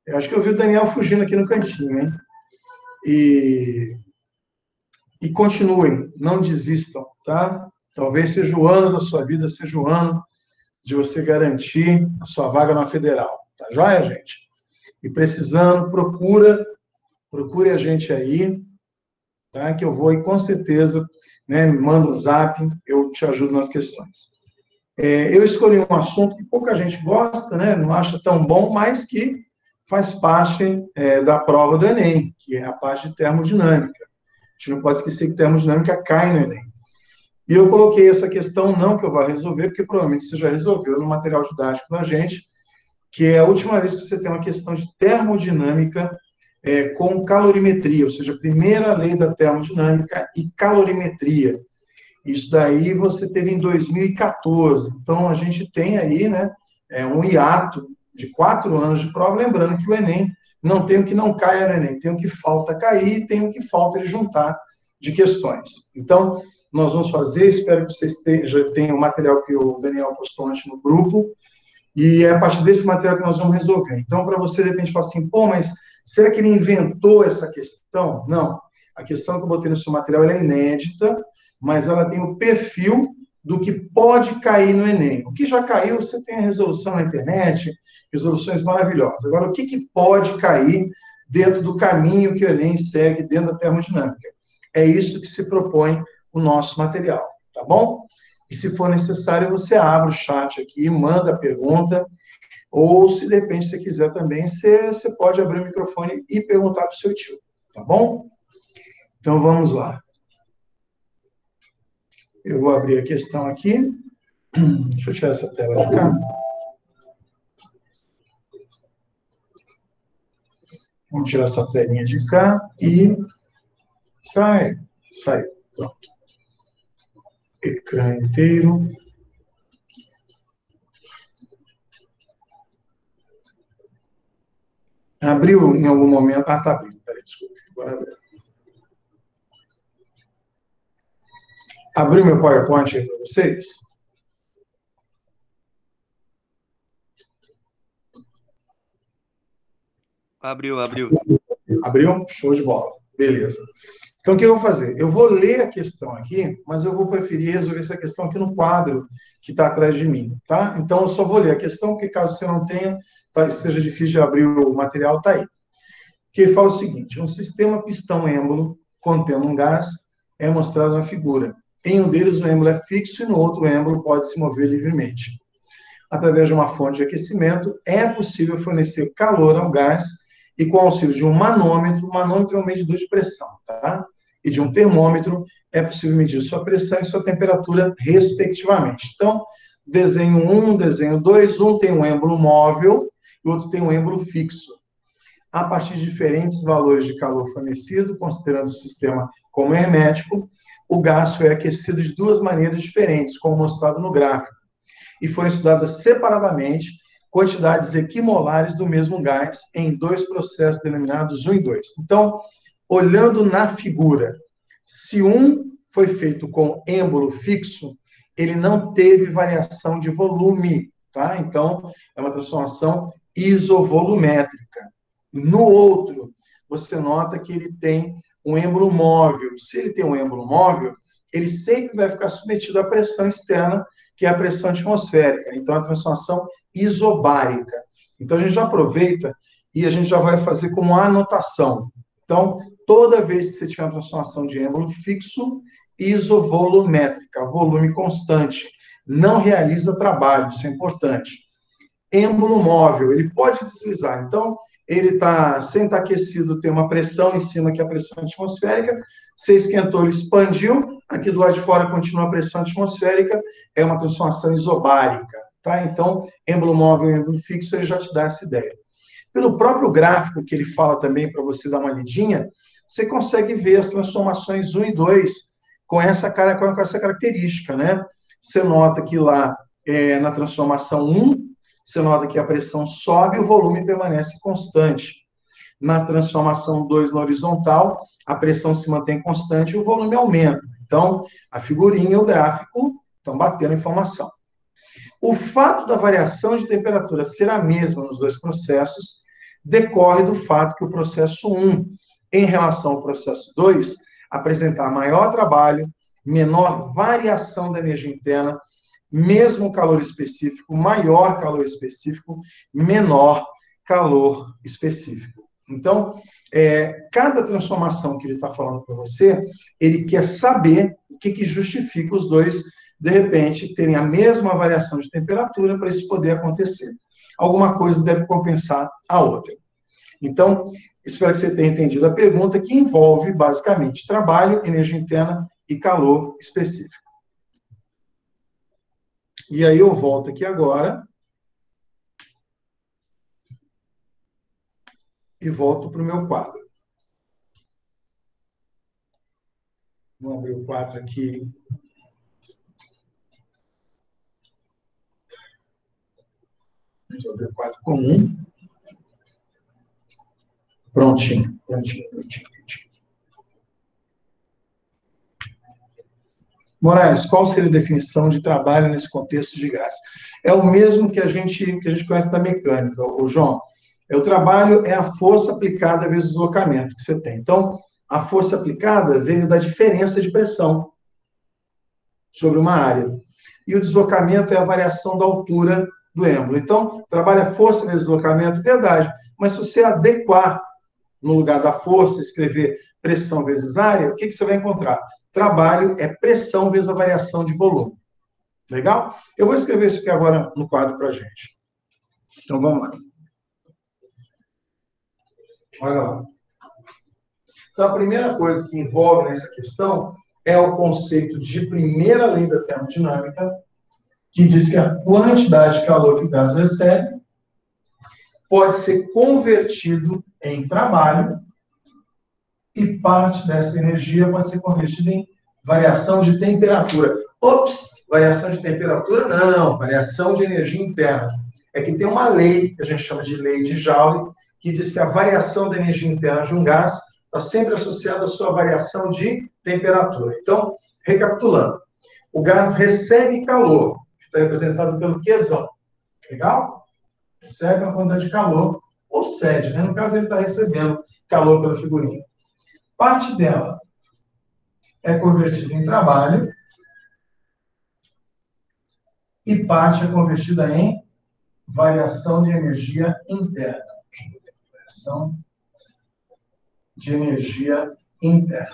Eu acho que eu vi o Daniel fugindo aqui no cantinho, hein? E, e continuem, não desistam, tá? Talvez seja o ano da sua vida, seja o ano de você garantir a sua vaga na federal. Tá joia, gente? E precisando, procure a gente aí, tá? Que eu vou e com certeza, né, me manda um zap, eu te ajudo nas questões. Eu escolhi um assunto que pouca gente gosta, né, não acha tão bom, mas que faz parte da prova do Enem, que é a parte de termodinâmica. A gente não pode esquecer que termodinâmica cai no Enem. E eu coloquei essa questão, não que eu vá resolver, porque provavelmente você já resolveu no material didático da gente, que é a última vez que você tem uma questão de termodinâmica com calorimetria, ou seja, a primeira lei da termodinâmica e calorimetria. Isso daí você teve em 2014. Então, a gente tem aí, né, um hiato de 4 anos de prova, lembrando que o Enem não tem o que não caia no Enem, tem o que falta cair e tem o que falta ele juntar de questões. Então, nós vamos fazer, espero que vocês já tenham o material que o Daniel postou antes no grupo, e é a partir desse material que nós vamos resolver. Então, para você, de repente, falar assim, pô, mas será que ele inventou essa questão? Não. A questão que eu botei no seu material é inédita, mas ela tem o perfil do que pode cair no Enem. O que já caiu, você tem a resolução na internet, resoluções maravilhosas. Agora, o que pode cair dentro do caminho que o Enem segue dentro da termodinâmica? É isso que se propõe o nosso material, tá bom? E se for necessário, você abre o chat aqui, manda a pergunta, ou se de repente você quiser também, você pode abrir o microfone e perguntar para o seu tio, tá bom? Então vamos lá. Eu vou abrir a questão aqui. Deixa eu tirar essa tela de cá. Vamos tirar essa telinha de cá e sai. Pronto. Ecrã inteiro. Abriu em algum momento? Ah, tá abrindo. Peraí, desculpe. Agora abriu. Abriu meu PowerPoint aí para vocês? Abriu. Abriu? Show de bola. Beleza. Então, o que eu vou fazer? Eu vou ler a questão aqui, mas eu vou preferir resolver essa questão aqui no quadro que está atrás de mim, tá? Então, eu só vou ler a questão, porque caso você não tenha, seja difícil de abrir o material, tá aí. Que ele fala o seguinte: um sistema pistão-êmbolo contendo um gás é mostrado na figura. Em um deles, o êmbolo é fixo e no outro, o êmbolo pode se mover livremente. Através de uma fonte de aquecimento, é possível fornecer calor ao gás e com o auxílio de um manômetro é um medidor de pressão, tá? E de um termômetro, é possível medir sua pressão e sua temperatura, respectivamente. Então, desenho 1, desenho 2, um tem um êmbolo móvel e o outro tem um êmbolo fixo. A partir de diferentes valores de calor fornecido, considerando o sistema como hermético, o gás foi aquecido de duas maneiras diferentes, como mostrado no gráfico, e foram estudadas separadamente quantidades equimolares do mesmo gás em dois processos denominados 1 e 2. Então, olhando na figura, se um foi feito com êmbolo fixo, ele não teve variação de volume, tá? Então, é uma transformação isovolumétrica. No outro, você nota que ele tem um êmbolo móvel. Se ele tem um êmbolo móvel, ele sempre vai ficar submetido à pressão externa, que é a pressão atmosférica. Então, a transformação isobárica. Então, a gente já aproveita e a gente já vai fazer como anotação. Então, toda vez que você tiver uma transformação de êmbolo fixo, isovolumétrica, volume constante, não realiza trabalho, isso é importante. Êmbolo móvel, ele pode deslizar. Então, ele está sem estar aquecido, tem uma pressão em cima, que é a pressão atmosférica, você esquentou, ele expandiu, aqui do lado de fora continua a pressão atmosférica, é uma transformação isobárica, tá? Então, êmbolo móvel e êmbolo fixo, ele já te dá essa ideia. Pelo próprio gráfico que ele fala também, para você dar uma lidinha, você consegue ver as transformações 1 e 2 com essa característica, né? Você nota que lá, na transformação 1, você nota que a pressão sobe e o volume permanece constante. Na transformação 2 na horizontal, a pressão se mantém constante e o volume aumenta. Então, a figurinha e o gráfico estão batendo informação. O fato da variação de temperatura ser a mesma nos dois processos decorre do fato que o processo 1, em relação ao processo 2, apresentar maior trabalho, menor variação da energia interna, mesmo calor específico, maior calor específico, menor calor específico. Então, cada transformação que ele está falando para você, ele quer saber o que justifica os dois, de repente, terem a mesma variação de temperatura para isso poder acontecer. Alguma coisa deve compensar a outra. Então, espero que você tenha entendido a pergunta, que envolve, basicamente, trabalho, energia interna e calor específico. E aí eu volto aqui agora e volto para o meu quadro. Vou abrir o quadro aqui. Vamos abrir o quadro comum. Prontinho. Moraes, qual seria a definição de trabalho nesse contexto de gás? É o mesmo que a gente conhece da mecânica, o João. O trabalho é a força aplicada vezes o deslocamento que você tem. Então, a força aplicada veio da diferença de pressão sobre uma área. E o deslocamento é a variação da altura do êmbolo. Então, trabalho é força vezes deslocamento, verdade. Mas se você adequar no lugar da força, escrever pressão vezes área, o que você vai encontrar? Trabalho é pressão vezes a variação de volume. Legal? Eu vou escrever isso aqui agora no quadro para a gente. Então, vamos lá. Olha lá. Então, a primeira coisa que envolve nessa questão é o conceito de primeira lei da termodinâmica, que diz que a quantidade de calor que o gás recebe pode ser convertido em trabalho e parte dessa energia pode ser convertida em variação de temperatura. Ops, variação de temperatura? Não, variação de energia interna. É que tem uma lei, que a gente chama de lei de Joule, que diz que a variação da energia interna de um gás está sempre associada à sua variação de temperatura. Então, recapitulando, o gás recebe calor, que está representado pelo Qzão. Legal? Recebe uma quantidade de calor, ou cede, né? No caso, ele está recebendo calor pela figurinha. Parte dela é convertida em trabalho e parte é convertida em variação de energia interna. Variação de energia interna,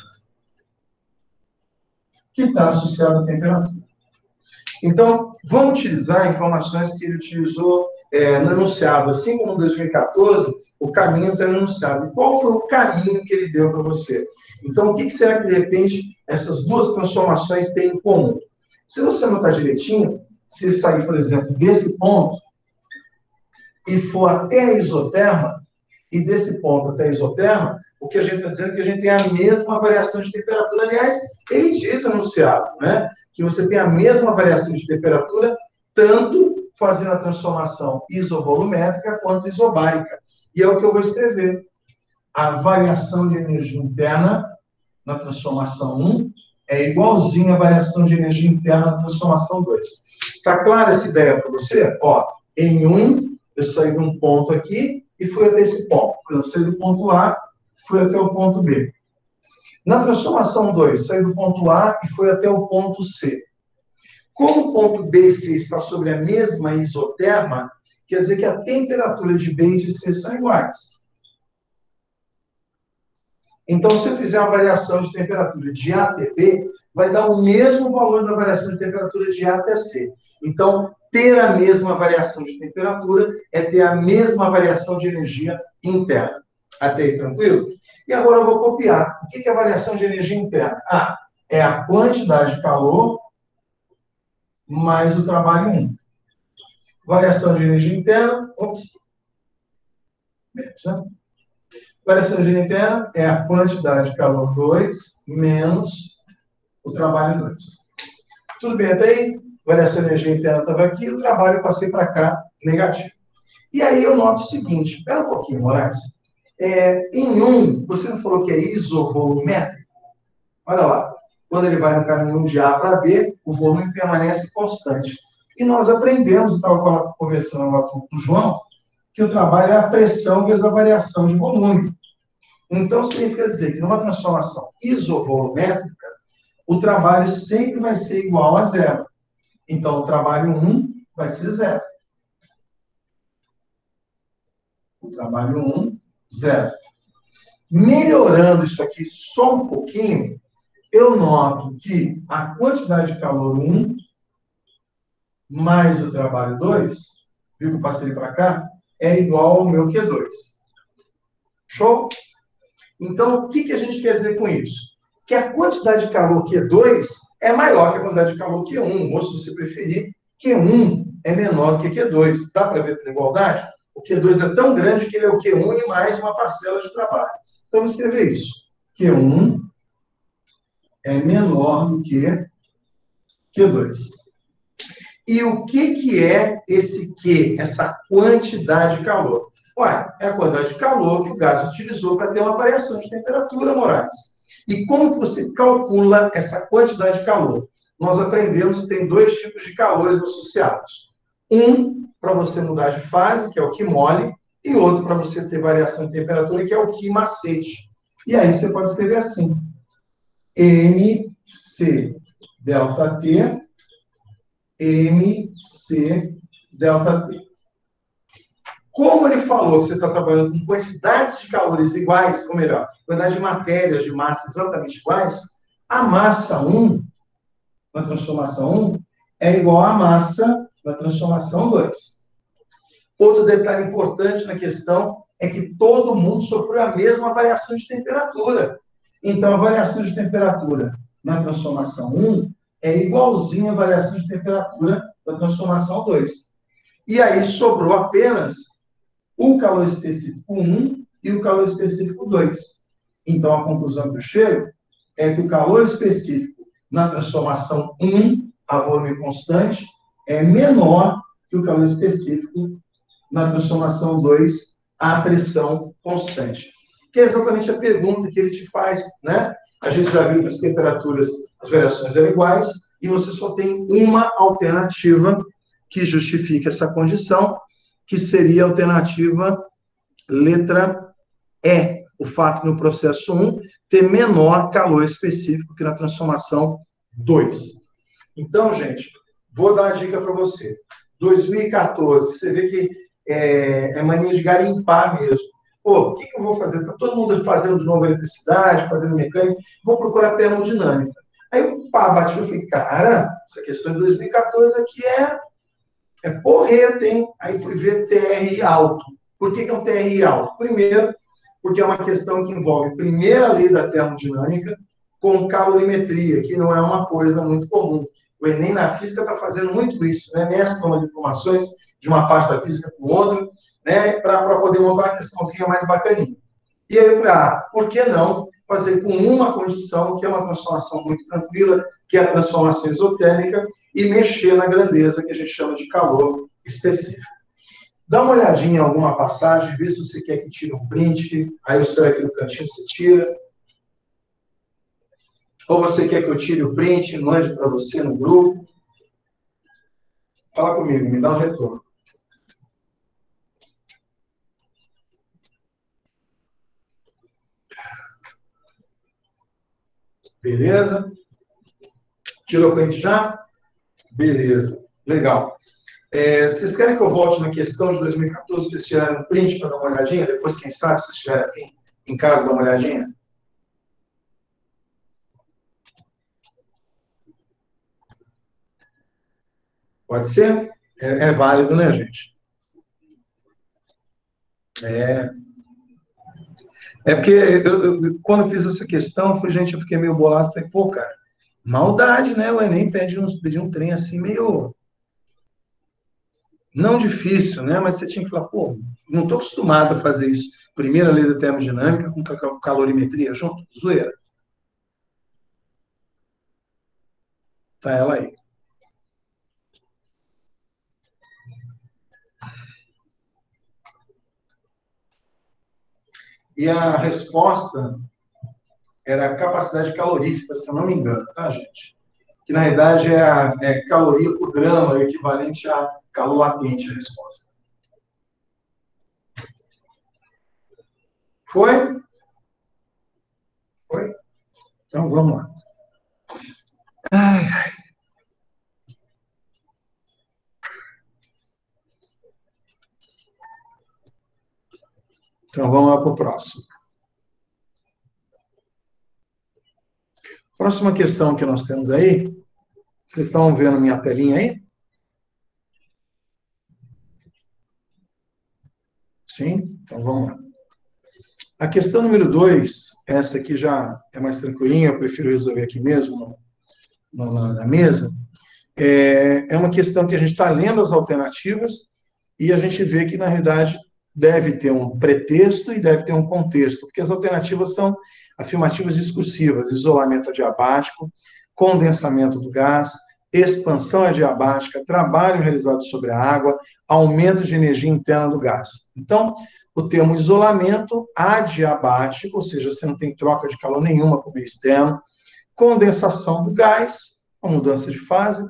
que está associada à temperatura. Então, vamos utilizar informações que ele utilizou no enunciado. Assim como em 2014, o caminho está no enunciado. E qual foi o caminho que ele deu para você? Então, o que será que, de repente, essas duas transformações têm em comum? Se você anotar direitinho, se sair, por exemplo, desse ponto e for até a isoterma, e desse ponto até a isoterma, o que a gente está dizendo é que a gente tem a mesma variação de temperatura. Aliás, ele diz no enunciado, né? Que você tem a mesma variação de temperatura, tanto fazendo a transformação isovolumétrica quanto isobárica. E é o que eu vou escrever. A variação de energia interna na transformação 1 é igualzinha à variação de energia interna na transformação 2. Está clara essa ideia para você? Ó, em 1, eu saí de um ponto aqui e fui até esse ponto. Eu saí do ponto A, fui até o ponto B. Na transformação 2, saí do ponto A e fui até o ponto C. Como o ponto B e C está sobre a mesma isoterma, quer dizer que a temperatura de B e de C são iguais. Então, se eu fizer uma variação de temperatura de A até B, vai dar o mesmo valor da variação de temperatura de A até C. Então, ter a mesma variação de temperatura é ter a mesma variação de energia interna. Até aí, tranquilo? E agora eu vou copiar. O que é a variação de energia interna? É a quantidade de calor mais o trabalho 1. Variação de energia interna, variação de energia interna é a quantidade de calor 2 menos o trabalho 2. Tudo bem até aí? Variação de energia interna estava aqui, o trabalho eu passei para cá, negativo. E aí eu noto o seguinte, espera um pouquinho, Moraes. Em 1, você não falou que é isovolumétrico? Olha lá. Quando ele vai no caminho de A para B, o volume permanece constante. E nós aprendemos, estava conversando lá com o João, que o trabalho é a pressão vezes a variação de volume. Então, significa dizer que numa transformação isovolumétrica, o trabalho sempre vai ser igual a zero. Então, o trabalho 1 vai ser zero. O trabalho 1, zero. Melhorando isso aqui só um pouquinho, eu noto que a quantidade de calor 1 mais o trabalho 2, viu que eu passei para cá, é igual ao meu Q2. Show? Então, o que a gente quer dizer com isso? Que a quantidade de calor Q2 é maior que a quantidade de calor Q1, ou se você preferir, Q1 é menor do que Q2. Dá para ver pela igualdade? O Q2 é tão grande que ele é o Q1 e mais uma parcela de trabalho. Então, vamos escrever isso. Q1 é menor do que Q2. E o que é esse Q, essa quantidade de calor? Ué, é a quantidade de calor que o gás utilizou para ter uma variação de temperatura, Moraes. E como que você calcula essa quantidade de calor? Nós aprendemos que tem dois tipos de calores associados. Um para você mudar de fase, que é o Q mole, e outro para você ter variação de temperatura, que é o Q macete. E aí você pode escrever assim: MC delta T, MC delta T. Como ele falou que você está trabalhando com quantidades de calores iguais, ou melhor, quantidade de matérias, de massa exatamente iguais, a massa 1, na transformação 1, é igual à massa na transformação 2. Outro detalhe importante na questão é que todo mundo sofreu a mesma variação de temperatura. Então, a variação de temperatura na transformação 1 é igualzinha à variação de temperatura da transformação 2. E aí sobrou apenas o calor específico 1 e o calor específico 2. Então, a conclusão que eu chego é que o calor específico na transformação 1, a volume constante, é menor que o calor específico na transformação 2, a pressão constante. Que é exatamente a pergunta que ele te faz, né? A gente já viu que as temperaturas, as variações eram iguais, e você só tem uma alternativa que justifique essa condição, que seria a alternativa letra E, o fato no processo 1 ter menor calor específico que na transformação 2. Então, gente, vou dar uma dica para você. 2014, você vê que é mania de garimpar mesmo. Pô, o que eu vou fazer? Está todo mundo fazendo de novo eletricidade, fazendo mecânica, vou procurar termodinâmica. Aí o pá bateu e falei, cara, essa questão de 2014 aqui é porreta, hein? Aí fui ver TRI alto. Por que é um TRI alto? Primeiro, porque é uma questão que envolve primeira lei da termodinâmica com calorimetria, que não é uma coisa muito comum. O Enem na física está fazendo muito isso, né? Mesclam as informações de uma parte da física com outra, né? Para poder montar uma questãozinha mais bacaninha. E aí eu falei, por que não fazer com uma condição, que é uma transformação muito tranquila, que é a transformação isotérmica, e mexer na grandeza que a gente chama de calor específico. Dá uma olhadinha em alguma passagem, vê se você quer que tire um print, aí o seu aqui no cantinho você tira. Ou você quer que eu tire o print, mande para você no grupo. Fala comigo, me dá um retorno. Beleza? Tirou o print já? Beleza, legal. Vocês querem que eu volte na questão de 2014 para vocês tirarem um print para dar uma olhadinha? Depois, quem sabe, se vocês estiverem afim, em casa, dar uma olhadinha? Pode ser? É válido, né, gente? Porque quando eu fiz essa questão, eu fiquei meio bolado, falei, pô, cara, maldade, né? O Enem pede um trem assim meio não difícil, né? Mas você tinha que falar, pô, não estou acostumado a fazer isso. Primeira lei da termodinâmica com calorimetria junto, zoeira. Tá ela aí. E a resposta era a capacidade calorífica, se eu não me engano, tá, gente? Que na realidade é caloria por grama, equivalente a calor latente a resposta. Foi? Foi? Então vamos lá. Ai, então vamos lá para o próximo. Próxima questão que nós temos aí. Vocês estão vendo minha telinha aí? Sim? Então vamos lá. A questão número 2, essa aqui já é mais tranquilinha, eu prefiro resolver aqui mesmo, na mesa. É uma questão que a gente está lendo as alternativas e a gente vê que, na realidade, deve ter um pretexto e deve ter um contexto, porque as alternativas são afirmativas discursivas: isolamento adiabático, condensamento do gás, expansão adiabática, trabalho realizado sobre a água, aumento de energia interna do gás. Então, o termo isolamento adiabático, ou seja, você não tem troca de calor nenhuma com o meio externo, condensação do gás, uma mudança de fase,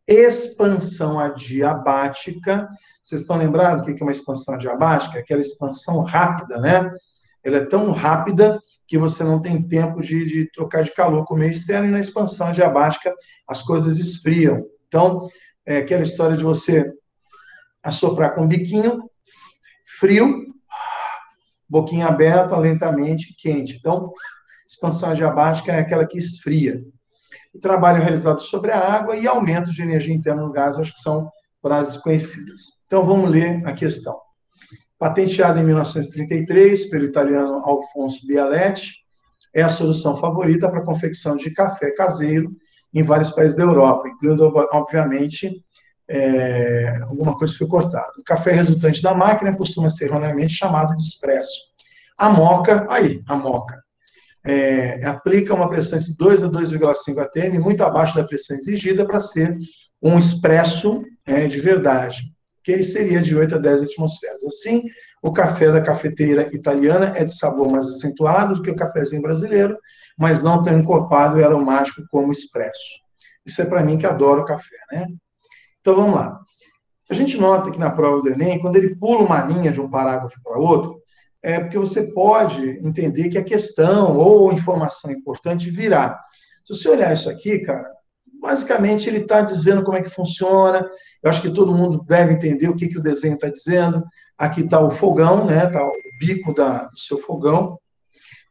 expansão adiabática. Vocês estão lembrados do que é uma expansão adiabática? Aquela expansão rápida, né? Ela é tão rápida que você não tem tempo de trocar de calor com o meio externo, e na expansão adiabática as coisas esfriam. Então, é aquela história de você assoprar com o biquinho, frio, boquinha aberta, lentamente, quente. Então, expansão adiabática é aquela que esfria. E trabalho realizado sobre a água e aumento de energia interna no gás, acho que são frases conhecidas. Então, vamos ler a questão. Patenteada em 1933 pelo italiano Alfonso Bialetti, é a solução favorita para a confecção de café caseiro em vários países da Europa, incluindo, obviamente, alguma coisa que foi cortada. O café resultante da máquina costuma ser erroneamente chamado de expresso. A moca, aí, a moca, aplica uma pressão de 2 a 2,5 atm, muito abaixo da pressão exigida para ser um expresso de verdade, que ele seria de 8 a 10 atmosferas. Assim, o café da cafeteira italiana é de sabor mais acentuado do que o cafezinho brasileiro, mas não tão encorpado e aromático como o expresso. Isso é para mim que adoro café, né? Então vamos lá. A gente nota que na prova do Enem, quando ele pula uma linha de um parágrafo para outro, é porque você pode entender que a questão ou informação importante virá. Se você olhar isso aqui, cara, basicamente ele está dizendo como é que funciona. Eu acho que todo mundo deve entender o que, que o desenho está dizendo. Aqui está o fogão, né? Está o bico do seu fogão.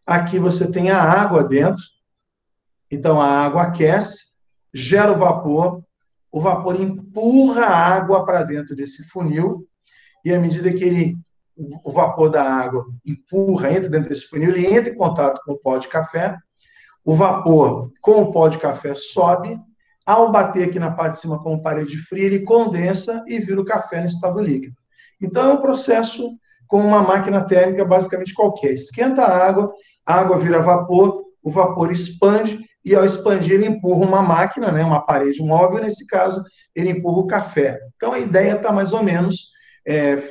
Aqui você tem a água dentro. Então a água aquece, gera o vapor empurra a água para dentro desse funil, e à medida que o vapor da água empurra, entra dentro desse funil, ele entra em contato com o pó de café, o vapor com o pó de café sobe, ao bater aqui na parte de cima com parede fria, ele condensa e vira o café no estado líquido. Então é um processo com uma máquina térmica basicamente qualquer. Esquenta a água vira vapor, o vapor expande, e ao expandir ele empurra uma máquina, né, uma parede móvel, nesse caso ele empurra o café. Então a ideia está mais ou menos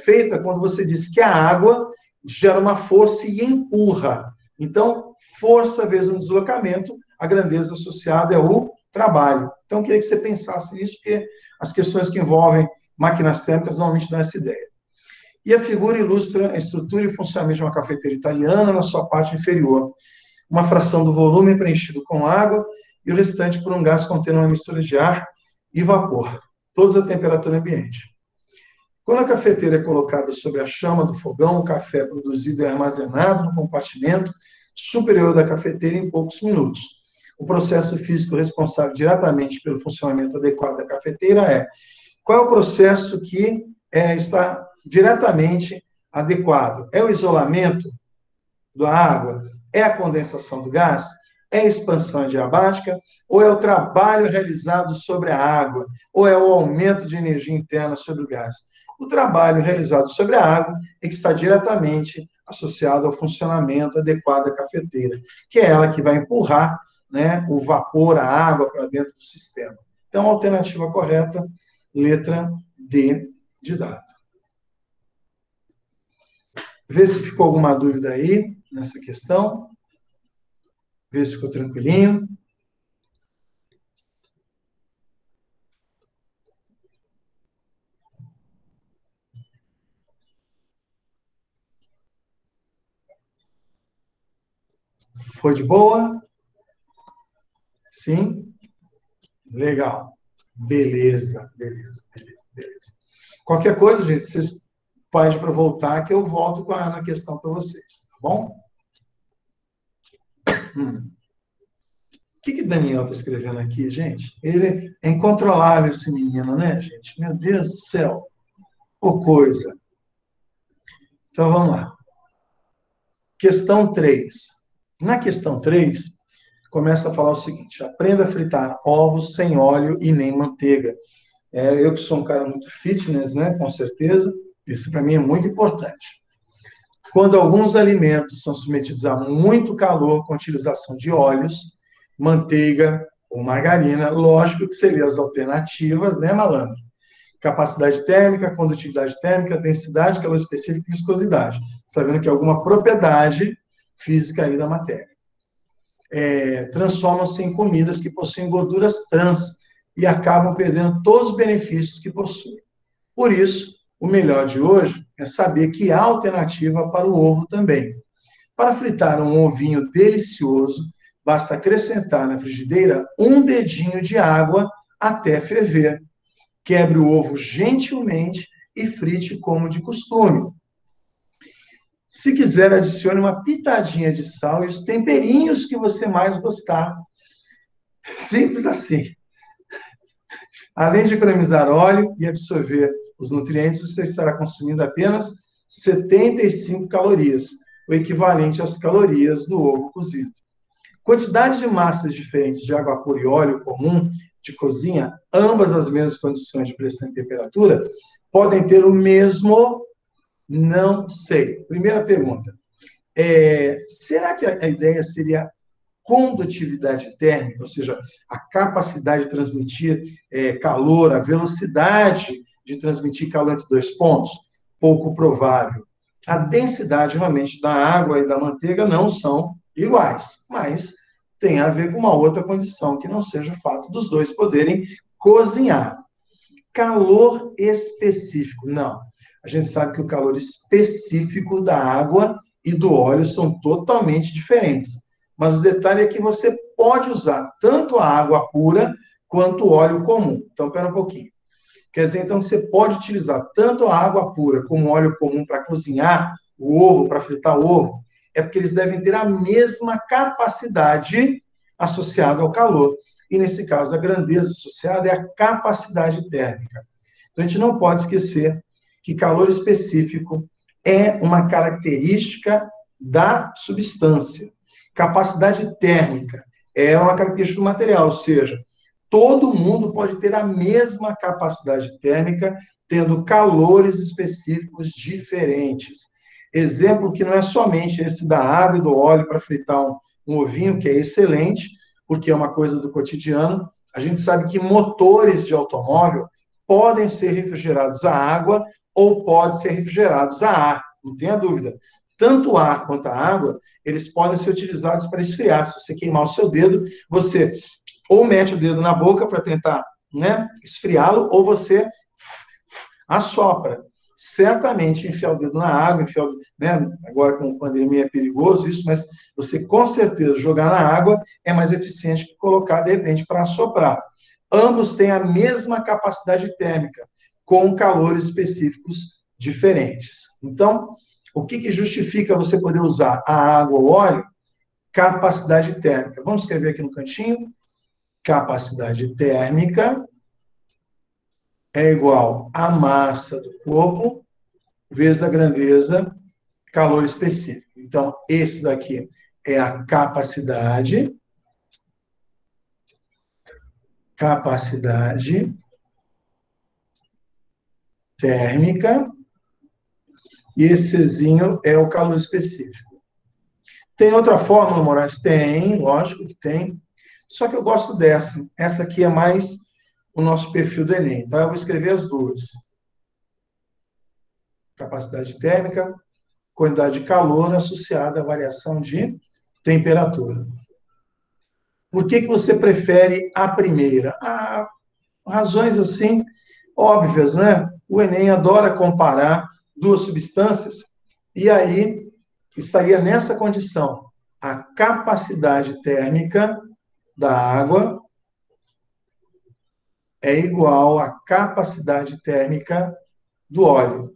feita quando você diz que a água gera uma força e empurra. Então, força vezes um deslocamento, a grandeza associada é o trabalho. Então, eu queria que você pensasse nisso, porque as questões que envolvem máquinas térmicas normalmente dão essa ideia. E a figura ilustra a estrutura e funcionamento de uma cafeteira italiana na sua parte inferior. Uma fração do volume é preenchido com água e o restante por um gás contendo uma mistura de ar e vapor, todos a temperatura ambiente. Quando a cafeteira é colocada sobre a chama do fogão, o café produzido é armazenado no compartimento superior da cafeteira em poucos minutos. O processo físico responsável diretamente pelo funcionamento adequado da cafeteira é: qual é o processo que está diretamente adequado? É o isolamento da água? É a condensação do gás? É a expansão adiabática? Ou é o trabalho realizado sobre a água? Ou é o aumento de energia interna sobre o gás? O trabalho realizado sobre a água é que está diretamente associado ao funcionamento adequado da cafeteira, que é ela que vai empurrar, né, o vapor, a água para dentro do sistema. Então, a alternativa correta, letra D de dado. Vê se ficou alguma dúvida aí nessa questão. Vê se ficou tranquilinho. Foi de boa? Sim? Legal. Beleza, beleza, beleza, beleza. Qualquer coisa, gente, vocês pedem para voltar que eu volto na questão para vocês, tá bom? O que Daniel está escrevendo aqui, gente? Ele é incontrolável, esse menino, né, gente? Meu Deus do céu. Ô coisa. Então, vamos lá. Questão 3. Na questão 3, começa a falar o seguinte: aprenda a fritar ovos sem óleo e nem manteiga. Eu que sou um cara muito fitness, né? Com certeza. Isso para mim é muito importante. Quando alguns alimentos são submetidos a muito calor com utilização de óleos, manteiga ou margarina, lógico que seriam as alternativas, né, malandro? Capacidade térmica, condutividade térmica, densidade, calor específico e viscosidade. Sabendo que é alguma propriedade física aí da matéria. Transformam-se em comidas que possuem gorduras trans e acabam perdendo todos os benefícios que possuem. Por isso, o melhor de hoje é saber que há alternativa para o ovo também. Para fritar um ovinho delicioso, basta acrescentar na frigideira um dedinho de água até ferver. Quebre o ovo gentilmente e frite como de costume. Se quiser, adicione uma pitadinha de sal e os temperinhos que você mais gostar. Simples assim. Além de economizar óleo e absorver os nutrientes, você estará consumindo apenas 75 calorias, o equivalente às calorias do ovo cozido. Quantidade de massas diferentes de água pura e óleo comum de cozinha, ambas as mesmas condições de pressão e temperatura, podem ter o mesmo... Não sei. Primeira pergunta. Será que a ideia seria condutividade térmica, ou seja, a capacidade de transmitir calor, a velocidade de transmitir calor entre dois pontos? Pouco provável. A densidade, realmente, da água e da manteiga não são iguais, mas tem a ver com uma outra condição, que não seja o fato dos dois poderem cozinhar. Calor específico, não. A gente sabe que o calor específico da água e do óleo são totalmente diferentes. Mas o detalhe é que você pode usar tanto a água pura quanto o óleo comum. Então, espera um pouquinho. Quer dizer, então, que você pode utilizar tanto a água pura como o óleo comum para cozinhar o ovo, para fritar o ovo, é porque eles devem ter a mesma capacidade associada ao calor. E, nesse caso, a grandeza associada é a capacidade térmica. Então, a gente não pode esquecer que calor específico é uma característica da substância. Capacidade térmica é uma característica do material, ou seja, todo mundo pode ter a mesma capacidade térmica, tendo calores específicos diferentes. Exemplo que não é somente esse da água e do óleo para fritar um ovinho, que é excelente, porque é uma coisa do cotidiano. A gente sabe que motores de automóvel podem ser refrigerados a água ou podem ser refrigerados a ar, não tenha dúvida. Tanto o ar quanto a água, eles podem ser utilizados para esfriar. Se você queimar o seu dedo, você ou mete o dedo na boca para tentar, né, esfriá-lo, ou você assopra. Certamente enfiar o dedo na água, né, agora com pandemia é perigoso isso, mas você com certeza jogar na água é mais eficiente que colocar de repente para assoprar. Ambos têm a mesma capacidade térmica, com calores específicos diferentes. Então, o que justifica você poder usar a água ou óleo? Capacidade térmica. Vamos escrever aqui no cantinho. Capacidade térmica é igual a massa do corpo vezes a grandeza, calor específico. Então, esse daqui é a capacidade térmica, e esse Czinho é o calor específico. Tem outra fórmula, Moraes? Tem, lógico que tem. Só que eu gosto dessa. Essa aqui é mais o nosso perfil do Enem. Então, eu vou escrever as duas. Capacidade térmica, quantidade de calor associada à variação de temperatura. Por que você prefere a primeira? Razões, assim, óbvias, né? O Enem adora comparar duas substâncias, e aí estaria nessa condição. a capacidade térmica da água é igual à capacidade térmica do óleo.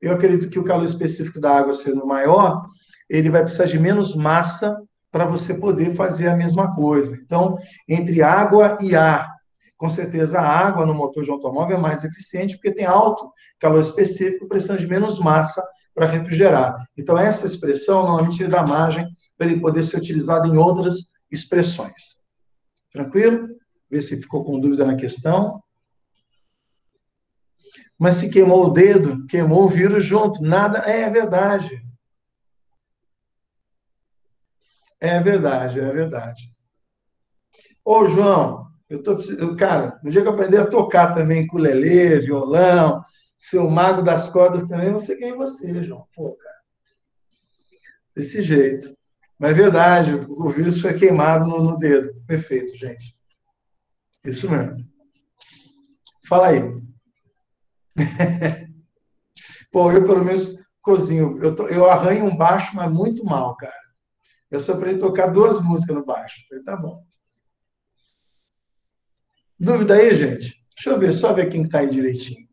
Eu acredito que o calor específico da água sendo maior, ele vai precisar de menos massa para você poder fazer a mesma coisa. Então, entre água e ar, com certeza a água no motor de automóvel é mais eficiente porque tem alto calor específico, precisando de menos massa para refrigerar. Então, essa expressão, normalmente, ele dá margem para ele poder ser utilizado em outras expressões. Tranquilo? Ver se ficou com dúvida na questão. Mas se queimou o dedo, queimou o vírus junto. Nada. É verdade. É verdade, é verdade. Ô, João, eu tô precisando. Cara, no dia que eu aprender a tocar também ukulele, violão, ser o mago das cordas também, vou ser quem é você, João. Pô, cara, desse jeito. Mas é verdade, o vírus foi queimado no dedo. Perfeito, gente. Isso mesmo. Fala aí. Pô, eu pelo menos cozinho. Eu arranho um baixo, mas muito mal, cara. Eu só aprendi a tocar duas músicas no baixo. Falei, tá bom. Dúvida aí, gente? Deixa eu ver, só ver quem tá aí direitinho.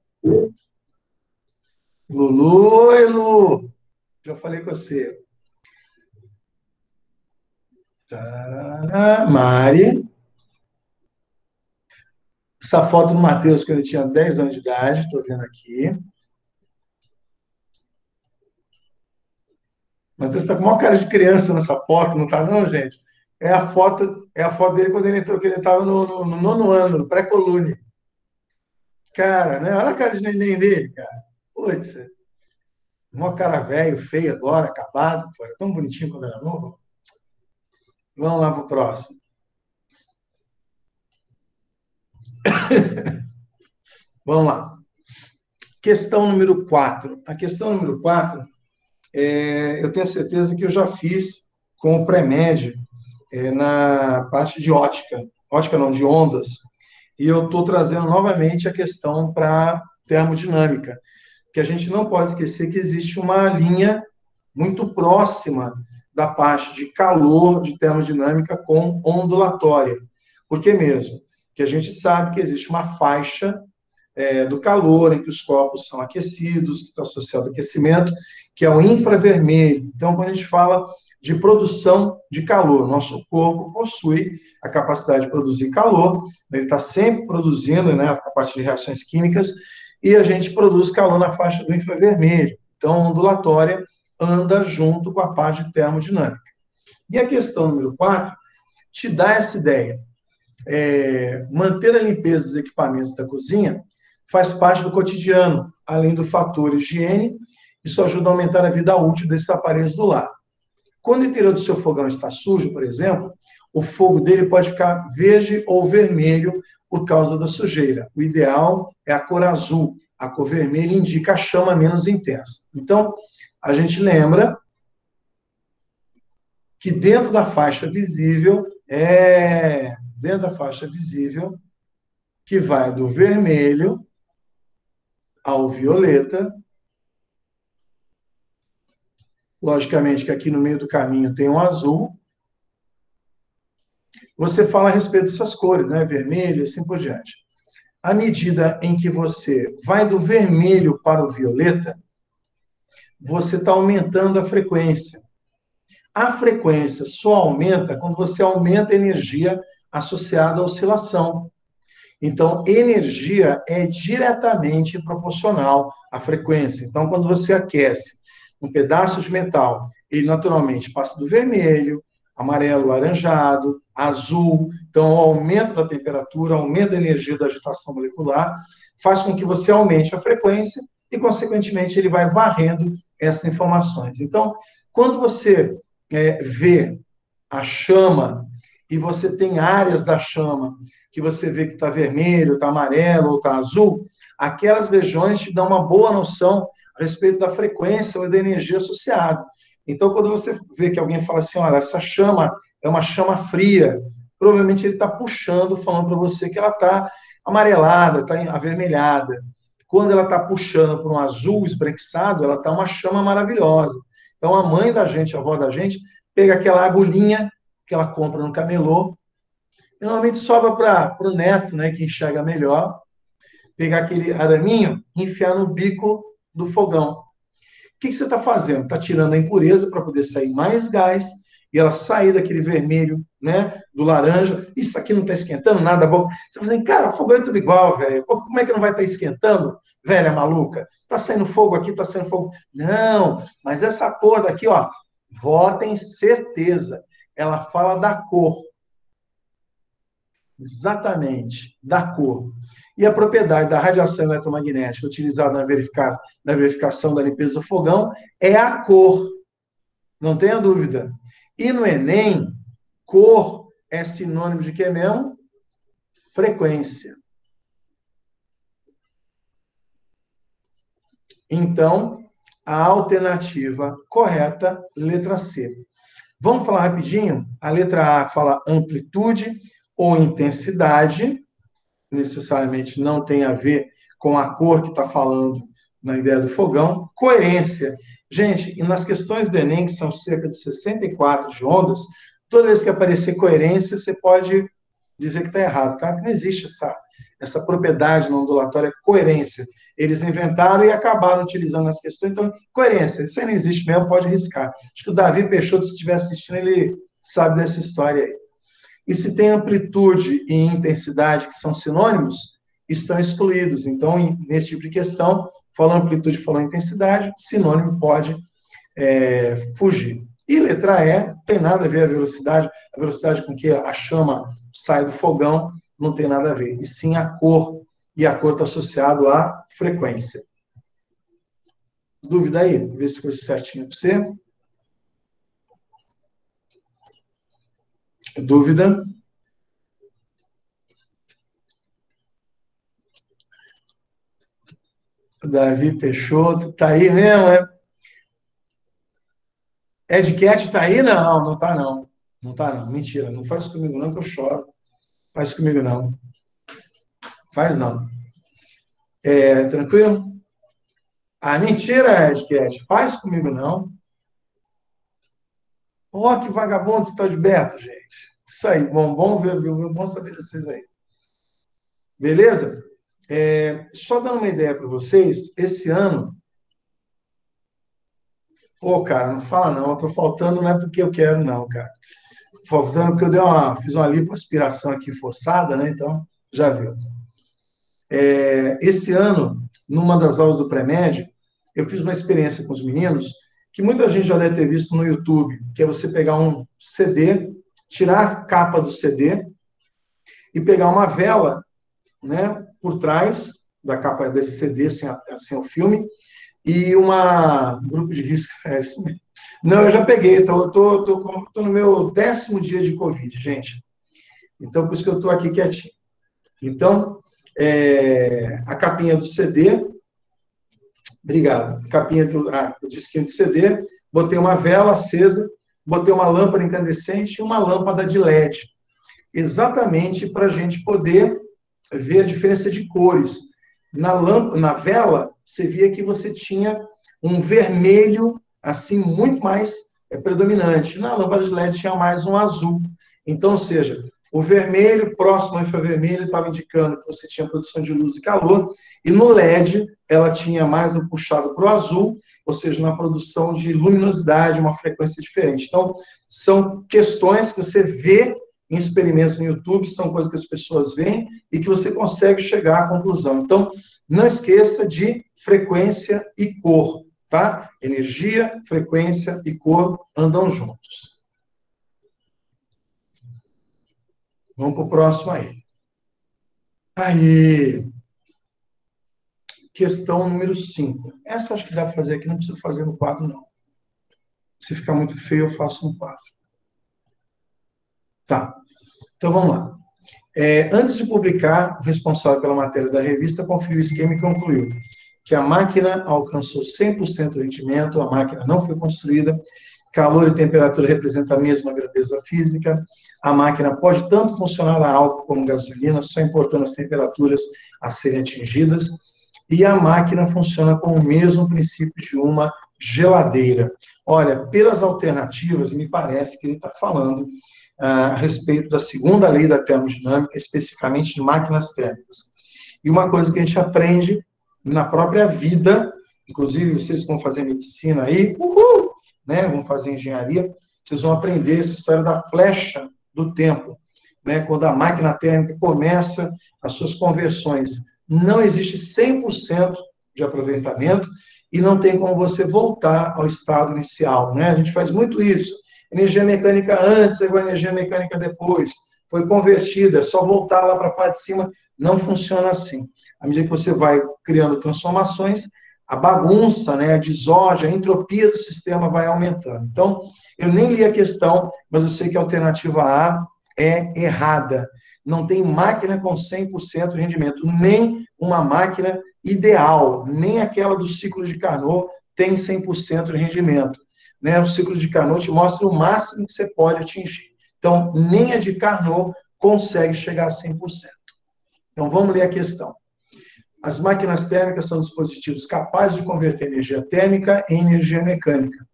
Lulu, oi, Lu. Já falei com você. Tarará, Mari. Essa foto do Matheus, quando ele tinha 10 anos de idade, estou vendo aqui. O Matheus está com uma cara de criança nessa foto, não está não, gente? É a foto dele quando ele entrou, que ele estava no nono ano, no pré-colune. Cara, né? Olha a cara de neném dele, cara. Putz, uma cara velho, feio agora, acabado. Pô, era tão bonitinho quando era novo. Vamos lá para o próximo. Vamos lá. Questão número 4. A questão número 4, eu tenho certeza que eu já fiz com o pré-médio na parte de ótica. Ótica não, de ondas. E eu estou trazendo novamente a questão para termodinâmica, que a gente não pode esquecer que existe uma linha muito próxima da parte de calor de termodinâmica com ondulatória. Por que mesmo? Porque a gente sabe que existe uma faixa do calor, em que os corpos são aquecidos, que está associado ao aquecimento, que é o infravermelho. Então, quando a gente fala de produção de calor, nosso corpo possui a capacidade de produzir calor, ele está sempre produzindo, né, a partir de reações químicas, e a gente produz calor na faixa do infravermelho. Então, a ondulatória anda junto com a parte de termodinâmica. E a questão número 4 te dá essa ideia. Manter a limpeza dos equipamentos da cozinha faz parte do cotidiano, além do fator higiene, isso ajuda a aumentar a vida útil desses aparelhos do lar. Quando o interior do seu fogão está sujo, por exemplo, o fogo dele pode ficar verde ou vermelho por causa da sujeira. O ideal é a cor azul. A cor vermelha indica a chama menos intensa. Então, a gente lembra que dentro da faixa visível, que vai do vermelho ao violeta. Logicamente que aqui no meio do caminho tem um azul. Você fala a respeito dessas cores, né? Vermelho e assim por diante. À medida em que você vai do vermelho para o violeta, você está aumentando a frequência. A frequência só aumenta quando você aumenta a energia associada à oscilação. Então, energia é diretamente proporcional à frequência. Então, quando você aquece um pedaço de metal, ele naturalmente passa do vermelho, amarelo, laranjado, azul. Então, o aumento da temperatura, o aumento da energia da agitação molecular, faz com que você aumente a frequência e, consequentemente, ele vai varrendo essas informações. Então, quando você vê a chama e você tem áreas da chama que você vê que está vermelho, está amarelo ou está azul, aquelas regiões te dão uma boa noção a respeito da frequência ou da energia associada. Então, quando você vê que alguém fala assim, olha, essa chama é uma chama fria, provavelmente ele está puxando, falando para você que ela está amarelada, está avermelhada. Quando ela está puxando para um azul esbranquiçado, ela está uma chama maravilhosa. Então, a mãe da gente, a avó da gente, pega aquela agulhinha que ela compra no camelô, e normalmente sobra para o neto, né, que enxerga melhor, pegar aquele araminho e enfiar no bico do fogão. O que você está fazendo? Está tirando a impureza para poder sair mais gás e ela sair daquele vermelho, né, do laranja. Isso aqui não está esquentando nada bom. Você fala assim, cara, o fogão é tudo igual, velho. Como é que não vai estar esquentando, velha maluca? Está saindo fogo aqui, está saindo fogo. Não, mas essa cor daqui, ó, votem certeza. Ela fala da cor. Exatamente, da cor. E a propriedade da radiação eletromagnética utilizada na verificação da limpeza do fogão é a cor. Não tenha dúvida. E no Enem, cor é sinônimo de quê mesmo? Frequência. Então, a alternativa correta, letra C. Vamos falar rapidinho? A letra A fala amplitude ou intensidade, necessariamente não tem a ver com a cor que está falando na ideia do fogão. Coerência. Gente, e nas questões do Enem, que são cerca de 64 de ondas, toda vez que aparecer coerência, você pode dizer que está errado, tá? Não existe essa propriedade não ondulatória, coerência. Eles inventaram e acabaram utilizando nas questões, então, coerência. Isso aí não existe mesmo, pode riscar. Acho que o Davi Peixoto, se estiver assistindo, ele sabe dessa história aí. E se tem amplitude e intensidade, que são sinônimos, estão excluídos. Então, nesse tipo de questão, falou amplitude, falou intensidade, sinônimo pode fugir. E letra E, tem nada a ver a velocidade com que a chama sai do fogão, não tem nada a ver. E sim a cor, e a cor está associado à frequência. Dúvida aí? Vê se ficou certinho para você. Dúvida? Davi Peixoto, tá aí mesmo, é? Ed Cat tá aí? Não, não tá não. Não tá não, mentira, não faz comigo não que eu choro. Faz comigo não. Faz não. Tranquilo? Ah, mentira, Ed Cat, faz comigo não. Ó, que vagabundo esse tal de Beto, gente. Isso aí, bom ver, bom saber de vocês aí. Beleza? Só dando uma ideia para vocês, esse ano. Pô, cara, não fala não, eu tô faltando, não é porque eu quero, não, cara. Faltando porque eu fiz uma lipoaspiração aqui forçada, né? Então, já viu. Esse ano, numa das aulas do pré-médio, eu fiz uma experiência com os meninos que muita gente já deve ter visto no YouTube, que é você pegar um CD, tirar a capa do CD e pegar uma vela, né, por trás da capa desse CD, sem o filme, e um grupo de risco. Isso mesmo. Não, eu já peguei, tô no meu 10º dia de Covid, gente. Então, por isso que eu estou aqui quietinho. Então, a capinha do CD, obrigado, capinha do disquinho de CD, botei uma vela acesa, botei uma lâmpada incandescente e uma lâmpada de LED, exatamente para a gente poder ver a diferença de cores. Na vela, você via que você tinha um vermelho, assim, muito mais predominante. Na lâmpada de LED tinha mais um azul. Então, ou seja, o vermelho, próximo ao infravermelho, estava indicando que você tinha produção de luz e calor, e no LED, ela tinha mais um puxado para o azul, ou seja, na produção de luminosidade, uma frequência diferente. Então, são questões que você vê em experimentos no YouTube, são coisas que as pessoas veem e que você consegue chegar à conclusão. Então, não esqueça de frequência e cor, tá? Energia, frequência e cor andam juntos. Vamos para o próximo aí. Aí, questão número 5. Essa eu acho que dá para fazer aqui, não preciso fazer no quadro, não. Se ficar muito feio, eu faço no quadro. Tá. Então, vamos lá. Antes de publicar, o responsável pela matéria da revista conferiu o esquema e concluiu que a máquina alcançou 100% de rendimento, a máquina não foi construída, calor e temperatura representam a mesma grandeza física, a máquina pode tanto funcionar a álcool como gasolina, só importando as temperaturas a serem atingidas, e a máquina funciona com o mesmo princípio de uma geladeira. Olha, pelas alternativas, me parece que ele está falando a respeito da segunda lei da termodinâmica, especificamente de máquinas térmicas. E uma coisa que a gente aprende na própria vida, inclusive vocês que vão fazer medicina aí, né, vão fazer engenharia, vocês vão aprender essa história da flecha do tempo, né, quando a máquina térmica começa as suas conversões. Não existe 100% de aproveitamento e não tem como você voltar ao estado inicial, né? A gente faz muito isso. Energia mecânica antes, agora energia mecânica depois. Foi convertida, é só voltar lá para a parte de cima. Não funciona assim. À medida que você vai criando transformações, a bagunça, né, a desordem, a entropia do sistema vai aumentando. Então, eu nem li a questão, mas eu sei que a alternativa A é errada. Não tem máquina com 100% de rendimento, nem uma máquina ideal, nem aquela do ciclo de Carnot tem 100% de rendimento. Né? O ciclo de Carnot te mostra o máximo que você pode atingir. Então, nem a de Carnot consegue chegar a 100%. Então, vamos ler a questão. As máquinas térmicas são dispositivos capazes de converter energia térmica em energia mecânica,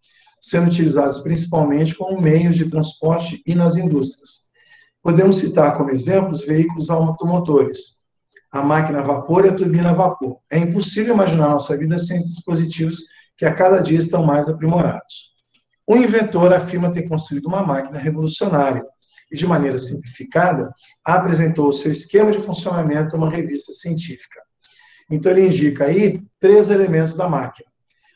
sendo utilizados principalmente como meios de transporte e nas indústrias. Podemos citar como exemplos veículos automotores, a máquina a vapor e a turbina a vapor. É impossível imaginar a nossa vida sem esses dispositivos que a cada dia estão mais aprimorados. O inventor afirma ter construído uma máquina revolucionária e, de maneira simplificada, apresentou o seu esquema de funcionamento a uma revista científica. Então, ele indica aí 3 elementos da máquina.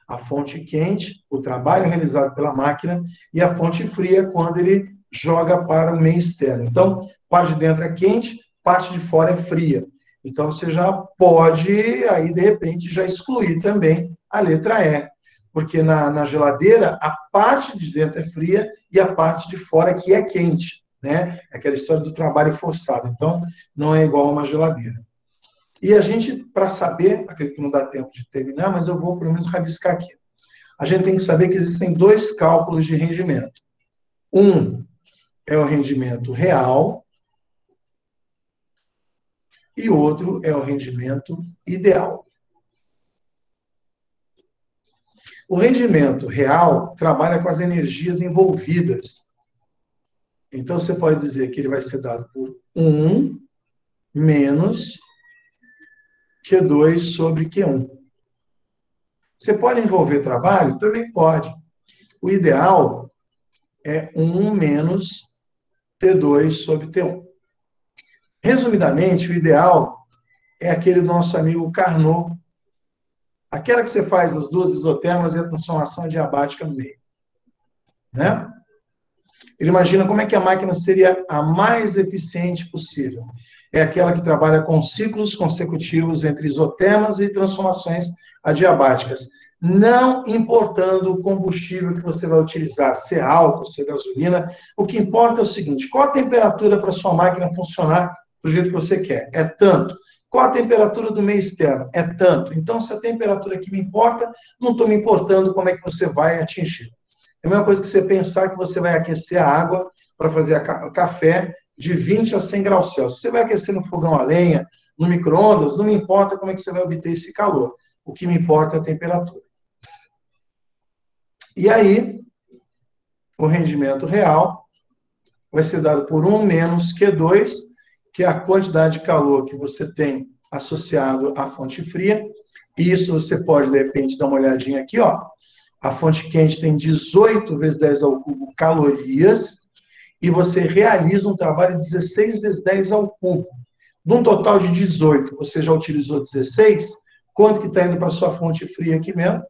A fonte quente, o trabalho realizado pela máquina, e a fonte fria, quando ele joga para o meio externo. Então, parte de dentro é quente, parte de fora é fria. Então, você já pode, aí, de repente, já excluir também a letra E. Porque na geladeira, a parte de dentro é fria e a parte de fora que é quente. Né? É aquela história do trabalho forçado. Então, não é igual a uma geladeira. E a gente, para saber, acredito que não dá tempo de terminar, mas eu vou, pelo menos, rabiscar aqui. A gente tem que saber que existem 2 cálculos de rendimento. Um é o rendimento real e outro é o rendimento ideal. O rendimento real trabalha com as energias envolvidas. Então, você pode dizer que ele vai ser dado por 1 menos Q2 sobre Q1. Você pode envolver trabalho? Também pode. O ideal é 1 menos T2 sobre T1. Resumidamente, o ideal é aquele do nosso amigo Carnot, aquela que você faz as 2 isotermas e a transformação adiabática no meio. Né? Ele imagina como é que a máquina seria a mais eficiente possível. É aquela que trabalha com ciclos consecutivos entre isotermas e transformações adiabáticas, não importando o combustível que você vai utilizar, se é álcool, se é gasolina. O que importa é o seguinte: qual a temperatura para a sua máquina funcionar do jeito que você quer? É tanto. Qual a temperatura do meio externo? É tanto. Então, se a temperatura aqui me importa, não estou me importando como é que você vai atingir. É a mesma coisa que você pensar que você vai aquecer a água para fazer café de 20 a 100 graus Celsius. Você vai aquecer no fogão a lenha, no micro-ondas, não me importa como é que você vai obter esse calor. O que me importa é a temperatura. E aí, o rendimento real vai ser dado por 1 menos Q2, que é a quantidade de calor que você tem associado à fonte fria. E isso você pode, de repente, dar uma olhadinha aqui, ó. A fonte quente tem 18 vezes 10 ao cubo calorias, e você realiza um trabalho de 16 vezes 10 ao cubo. De um total de 18, você já utilizou 16, quanto que está indo para a sua fonte fria aqui mesmo?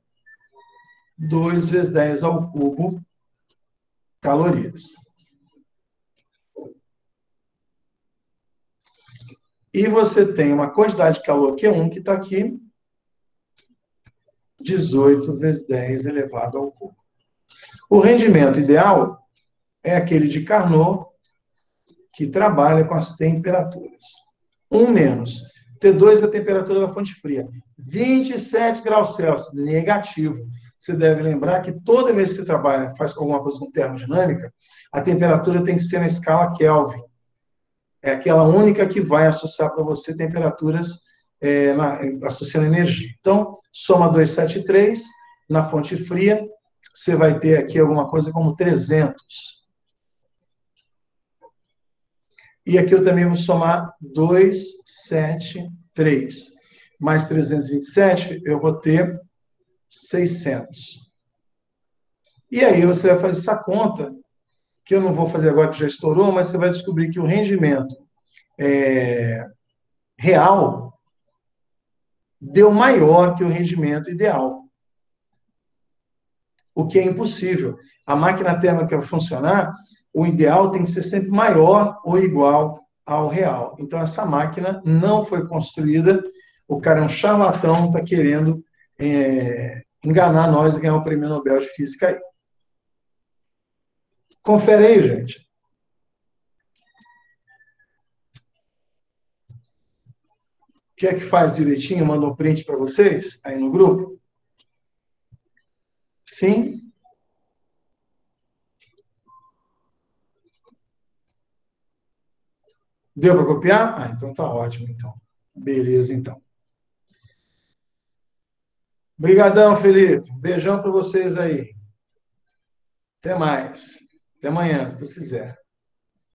2 vezes 10 ao cubo calorias. E você tem uma quantidade de calor Q1 que está aqui, 18 vezes 10 elevado ao cubo. O rendimento ideal é aquele de Carnot, que trabalha com as temperaturas. 1 menos. T2 é a temperatura da fonte fria. 27 graus Celsius, negativo. Você deve lembrar que toda vez que você trabalha, faz alguma coisa com termodinâmica, a temperatura tem que ser na escala Kelvin. É aquela única que vai associar para você temperaturas associando energia. Então, soma 273, na fonte fria, você vai ter aqui alguma coisa como 300. E aqui eu também vou somar 273. Mais 327, eu vou ter 600. E aí você vai fazer essa conta, que eu não vou fazer agora que já estourou, mas você vai descobrir que o rendimento real deu maior que o rendimento ideal, o que é impossível. A máquina térmica para funcionar, o ideal tem que ser sempre maior ou igual ao real. Então, essa máquina não foi construída, o cara é um charlatão, está querendo enganar nós e ganhar o prêmio Nobel de Física aí. Confere aí, gente. Quer que faz direitinho? Mandou print para vocês aí no grupo? Sim? Deu para copiar? Ah, então tá ótimo, então. Beleza, então. Obrigadão, Felipe. Beijão para vocês aí. Até mais. Até amanhã, se Deus quiser.